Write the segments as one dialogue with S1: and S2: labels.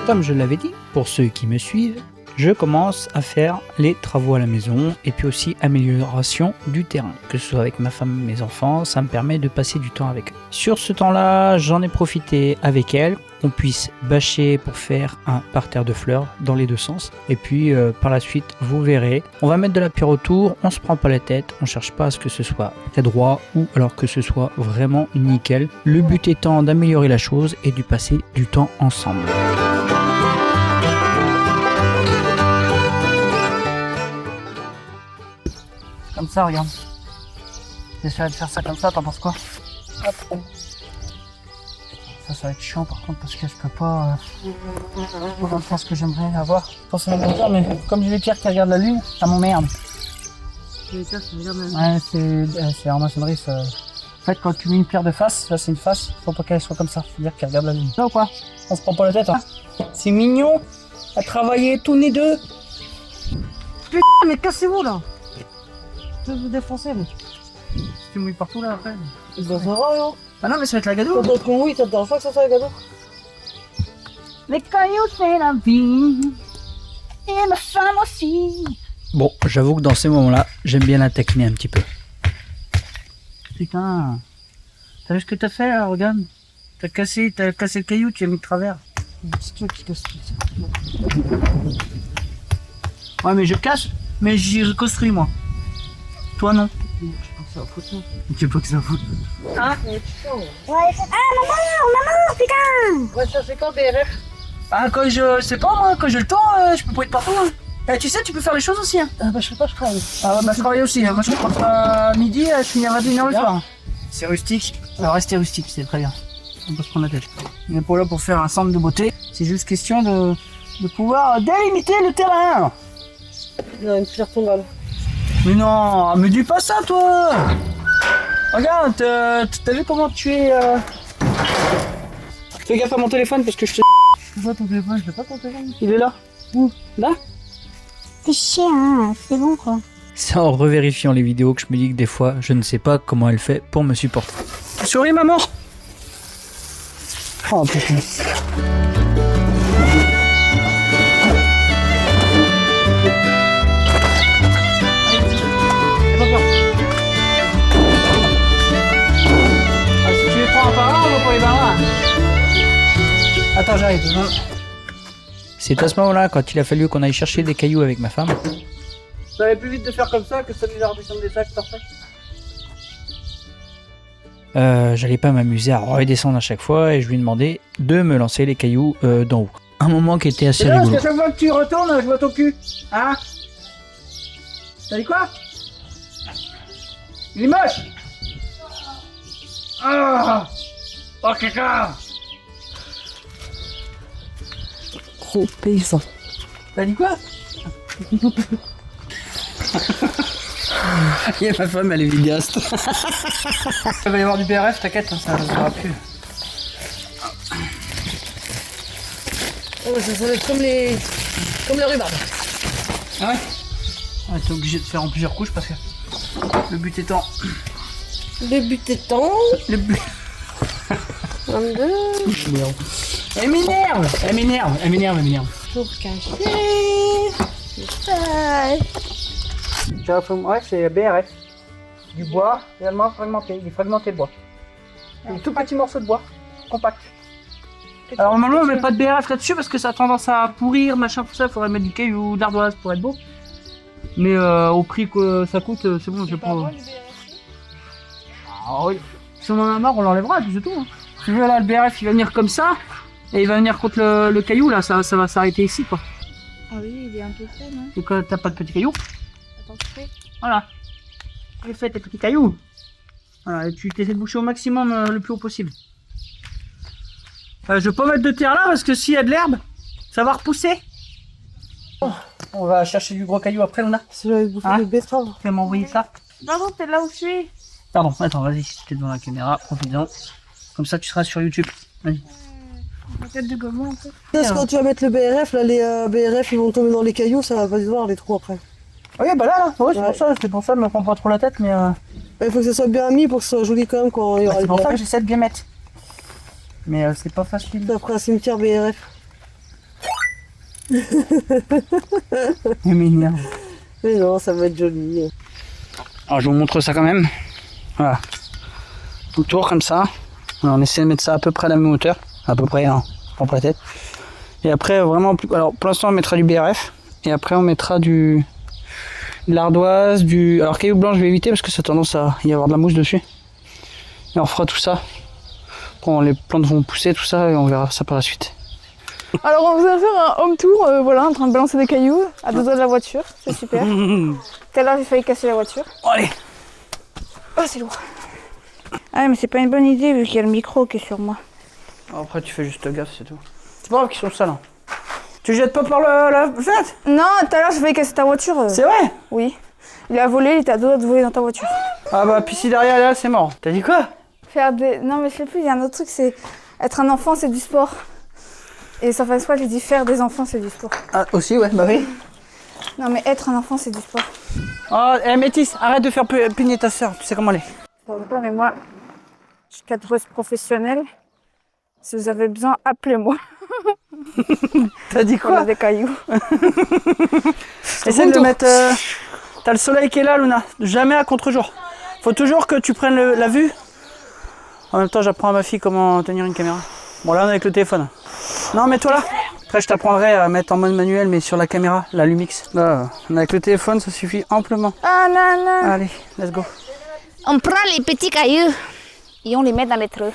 S1: Comme je l'avais dit, pour ceux qui me suivent, je commence à faire les travaux à la maison et puis aussi amélioration du terrain. Que ce soit avec ma femme et mes enfants, ça me permet de passer du temps avec eux. Sur ce temps-là, j'en ai profité avec elle, qu'on puisse bâcher pour faire un parterre de fleurs dans les deux sens. Et puis par la suite, vous verrez, on va mettre de la pierre autour, on se prend pas la tête, on cherche pas à ce que ce soit très droit ou alors que ce soit vraiment nickel. Le but étant d'améliorer la chose et de passer du temps ensemble. Comme ça, regarde. J'essaierai de faire ça comme ça, t'en penses quoi? Hop. Ça va être chiant par contre parce que je peux pas faire ce que j'aimerais avoir. Forcément de dire, mais comme j'ai les pierres qui regardent la lune, ça m'emmerde.
S2: Les pierres qui regardent la lune?
S1: Ouais, c'est en maçonnerie ça. En fait, quand tu mets une pierre de face, ça c'est une face, faut pas qu'elle soit comme ça, c'est-à-dire qu'elle regarde la lune. Ça ou quoi? On se prend pas la tête, hein. C'est mignon à travailler tous les deux.
S2: Putain, mais cassez-vous là! Je vais vous défoncer, mais.
S1: Tu mouilles partout là après.
S2: Ça va, non?
S1: Ah non, mais ça va être la gadoue.
S2: Quand on oui, ça te dérange pas que ça soit la gadoue?
S1: Les cailloux c'est la vie, et ma femme aussi. Bon, j'avoue que dans ces moments-là, j'aime bien la taquiner un petit peu. Putain, t'as vu ce que t'as fait là, regarde. T'as cassé le caillou, tu l'as mis de travers.
S2: C'est toi qui casse tout ça.
S1: Ouais, mais je casse, mais j'y reconstruis moi. Toi non.
S2: Je pense que ça va foutre, non?
S1: Tu veux pas que ça foute. Hein?
S2: Ouais, putain, ouais.
S3: Maman, putain!
S2: Ouais, ça c'est quand BRF?
S1: Ah, quand je sais pas moi, quand j'ai le temps, je peux pas être partout. Hein. Eh, tu sais, tu peux faire les choses aussi. Hein.
S2: Ah bah je sais pas, je travaille.
S1: Ah ouais, bah je travaille aussi. Moi je commence à midi, je finis à 21h le soir. C'est rustique. Alors rester rustique, c'est très bien. On peut se prendre la tête. On n'est pas là pour faire un centre de beauté. C'est juste question de pouvoir délimiter le terrain.
S2: Non, une pierre tombale.
S1: Mais non, me dis pas ça toi. Regarde, t'as vu comment tu es Fais gaffe à mon téléphone parce que je te...
S2: Pourquoi ton téléphone? Je l'ai pas ton téléphone.
S1: Il est là.
S2: Où?
S1: Là.
S3: Fais chier, hein, c'est bon quoi.
S1: C'est en revérifiant les vidéos que je me dis que des fois, je ne sais pas comment elle fait pour me supporter. Souris maman. Oh putain. Ah, si tu les prends un par un, on va pas les barrer. Attends, j'arrive. C'est à ce moment-là, quand il a fallu qu'on aille chercher des cailloux avec ma femme.
S2: Ça allait plus vite de faire comme ça que celui de redescendre des sacs par sac.
S1: J'allais pas m'amuser à redescendre à chaque fois et je lui ai demandé de me lancer les cailloux d'en haut. Un moment qui était assez
S2: C'est là parce
S1: rigolo.
S2: qu'à chaque fois que tu retournes, je vois ton cul. Hein? T'as dit quoi? Il est moche! Ah! Oh caca!
S3: Trop paysan.
S1: T'as dit quoi? Il y a ma femme, elle est vidéaste. Il va y avoir du BRF, t'inquiète, ça ne sera plus.
S2: Oh, ça s'enlève comme les rhumbards.
S1: Ah ouais? Ouais, t'es obligé de faire en plusieurs couches parce que le but étant...
S2: Le but étant...
S1: Le but...
S2: 22...
S1: Elle m'énerve! Elle m'énerve! Elle m'énerve! Elle m'énerve!
S2: Pour cacher...
S1: Ouais, c'est BRF. Du bois, réellement fragmenté. Il est fragmenté le bois. Un tout petit morceau de bois, compact. Alors normalement on met pas de BRF là-dessus parce que ça a tendance à pourrir, machin, tout ça. Il faudrait mettre du caillou ou de l'ardoise pour être beau. Mais au prix que ça coûte, c'est bon, je prends. Ah oui. Si on en a marre, on l'enlèvera, puis c'est tout. Hein. Tu veux là, le BRF il va venir comme ça, et il va venir contre le caillou là, ça va s'arrêter ici quoi.
S3: Ah oui, il est un peu frais, non?
S1: Donc t'as pas de petits cailloux.
S3: Attends, tu fais.
S1: Voilà. Tu fais tes petits cailloux. Voilà, et tu essaies de boucher au maximum le plus haut possible. Je vais pas mettre de terre là parce que s'il y a de l'herbe, ça va repousser. Oh, on va chercher du gros caillou après, Luna.
S2: Si j'avais bouffé
S1: Hein?
S2: des betteraves.
S1: Tu vas m'envoyer ça?
S3: Pardon, t'es là où je suis?
S1: Pardon, attends, vas-y, si t'es devant la caméra, profite-en. Comme ça, tu seras sur YouTube. Vas-y.
S3: Peut-être de gommon un peu.
S2: Parce que quand tu vas mettre le BRF, là les BRF ils vont tomber dans les cailloux, ça va pas se voir les trous après.
S1: Oui, bah là, ouais,
S2: Ouais.
S1: c'est pour ça, je me prends pas trop la tête, mais
S2: Il faut que ça soit bien mis pour que ce soit joli quand même quand il y aura
S1: c'est
S2: les
S1: pour ça que
S2: BRF.
S1: j'essaie de bien mettre. Mais c'est pas facile.
S2: Après un cimetière BRF.
S1: Il m'énerve.
S2: Mais non, ça va être joli.
S1: Alors je vous montre ça quand même. Voilà. Tout le tour comme ça. Alors, on essaie de mettre ça à peu près à la même hauteur. À peu près, hein. Prends pas la tête. Et après vraiment plus. Alors pour l'instant on mettra du BRF. Et après on mettra de l'ardoise, Alors caillou blanc je vais éviter parce que ça a tendance à y avoir de la mousse dessus. Et on fera tout ça. Quand les plantes vont pousser, tout ça, et on verra ça par la suite.
S3: Alors on va faire un home tour, voilà, en train de balancer des cailloux à deux doigts de la voiture, c'est super. Tout à l'heure j'ai failli casser la voiture.
S1: Bon, allez.
S3: Oh c'est lourd. Ah mais c'est pas une bonne idée vu qu'il y a le micro qui est sur moi.
S1: Après tu fais juste gaffe, c'est tout. C'est pas grave qu'ils sont sales. Hein. Tu jettes pas par la fenêtre?
S3: Non, tout à l'heure j'ai failli casser ta voiture.
S1: C'est vrai?
S3: Oui. Il a volé, il était à deux doigts de voler dans ta voiture.
S1: Ah bah puis si derrière là c'est mort. T'as dit quoi?
S3: Non mais je sais plus, il y a un autre truc, c'est être un enfant c'est du sport. Et sans faire exprès, j'ai dit faire des enfants c'est du sport.
S1: Ah aussi ouais, bah oui.
S3: Non mais être un enfant c'est du sport.
S1: Oh, Métis, arrête de faire pugner ta soeur, tu sais comment elle est.
S3: Bon, mais moi, je suis cadreuse professionnelle. Si vous avez besoin, appelez-moi.
S1: T'as dit
S3: On
S1: quoi?
S3: a des cailloux.
S1: Essaye de mettre... T'as le soleil qui est là, Luna. Jamais à contre-jour. Faut toujours que tu prennes la vue. En même temps, j'apprends à ma fille comment tenir une caméra. Bon, là, on est avec le téléphone. Non, mets-toi là. Après, je t'apprendrai à mettre en mode manuel, mais sur la caméra, la Lumix. Là, on est avec le téléphone, ça suffit amplement.
S3: Ah non, non.
S1: Allez, let's go.
S3: On prend les petits cailloux et on les met dans les trous.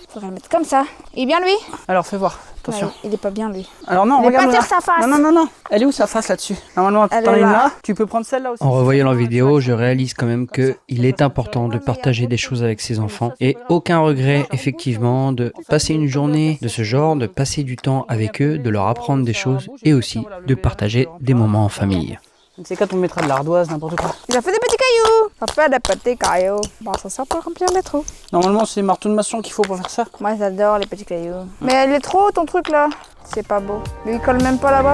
S3: Faudrait le mettre comme ça. Il est bien lui?
S1: Alors, fais voir. Attention.
S3: Ouais, il est pas bien lui.
S1: Alors non,
S3: Il est
S1: regarde
S3: pas
S1: là.
S3: sur sa face.
S1: Non. Elle est où sa face là-dessus? Normalement,
S3: Elle
S1: t'en as
S3: est
S1: une
S3: là.
S1: là. Tu peux prendre celle-là aussi.
S4: En revoyant la vidéo, je réalise quand même qu'il est important de partager des choses avec ses enfants et aucun regret effectivement de passer une journée de ce genre, de passer du temps avec eux, de leur apprendre des choses et aussi de partager des moments en famille.
S1: C'est quand on mettra de l'ardoise, n'importe quoi.
S3: Il a fait des petits cailloux. Papa des petits cailloux. Bon, ça sert pour remplir les trous.
S1: Normalement, c'est marteau de maçon qu'il faut pour faire ça.
S3: Moi j'adore les petits cailloux. Mais il est trop haut ton truc là. C'est pas beau. Lui il colle même pas là-bas.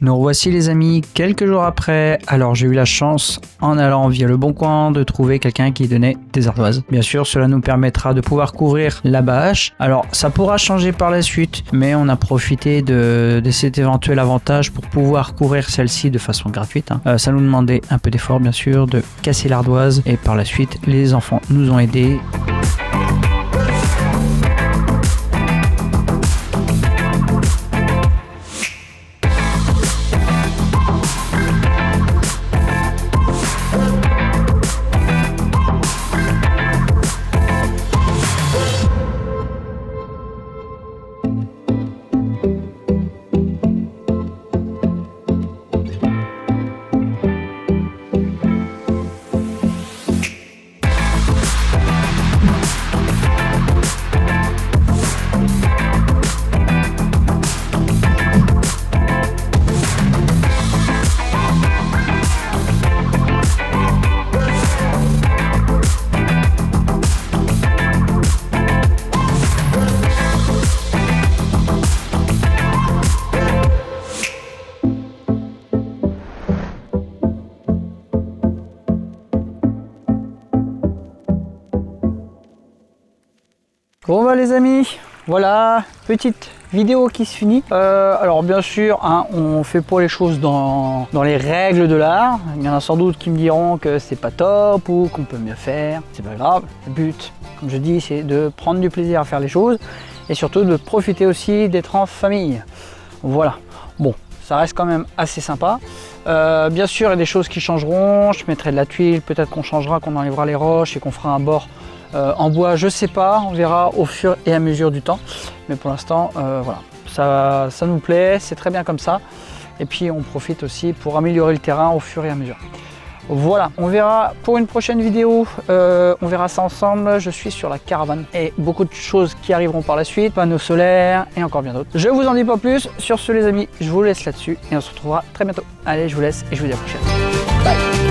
S4: Nous revoici les amis, quelques jours après. Alors j'ai eu la chance, en allant via Le Bon Coin, de trouver quelqu'un qui donnait des ardoises. Bien sûr, cela nous permettra de pouvoir couvrir la bâche. Alors ça pourra changer par la suite, mais on a profité de cet éventuel avantage pour pouvoir couvrir celle-ci de façon gratuite. Ça nous demandait un peu d'effort bien sûr, de casser l'ardoise, et par la suite les enfants nous ont aidés.
S1: Bon bah les amis, voilà, petite vidéo qui se finit. Alors bien sûr, on fait pas les choses dans les règles de l'art. Il y en a sans doute qui me diront que c'est pas top ou qu'on peut mieux faire. C'est pas grave, le but, comme je dis, c'est de prendre du plaisir à faire les choses et surtout de profiter aussi d'être en famille. Voilà, bon, ça reste quand même assez sympa. Bien sûr, il y a des choses qui changeront. Je mettrai de la tuile, peut-être qu'on changera, qu'on enlèvera les roches et qu'on fera un bord en bois, je sais pas, on verra au fur et à mesure du temps. Mais pour l'instant, voilà, ça nous plaît, c'est très bien comme ça. Et puis on profite aussi pour améliorer le terrain au fur et à mesure. Voilà, on verra pour une prochaine vidéo, on verra ça ensemble. Je suis sur la caravane et beaucoup de choses qui arriveront par la suite, panneaux solaires et encore bien d'autres. Je vous en dis pas plus, sur ce les amis, je vous laisse là-dessus et on se retrouvera très bientôt. Allez, je vous laisse et je vous dis à la prochaine. Bye.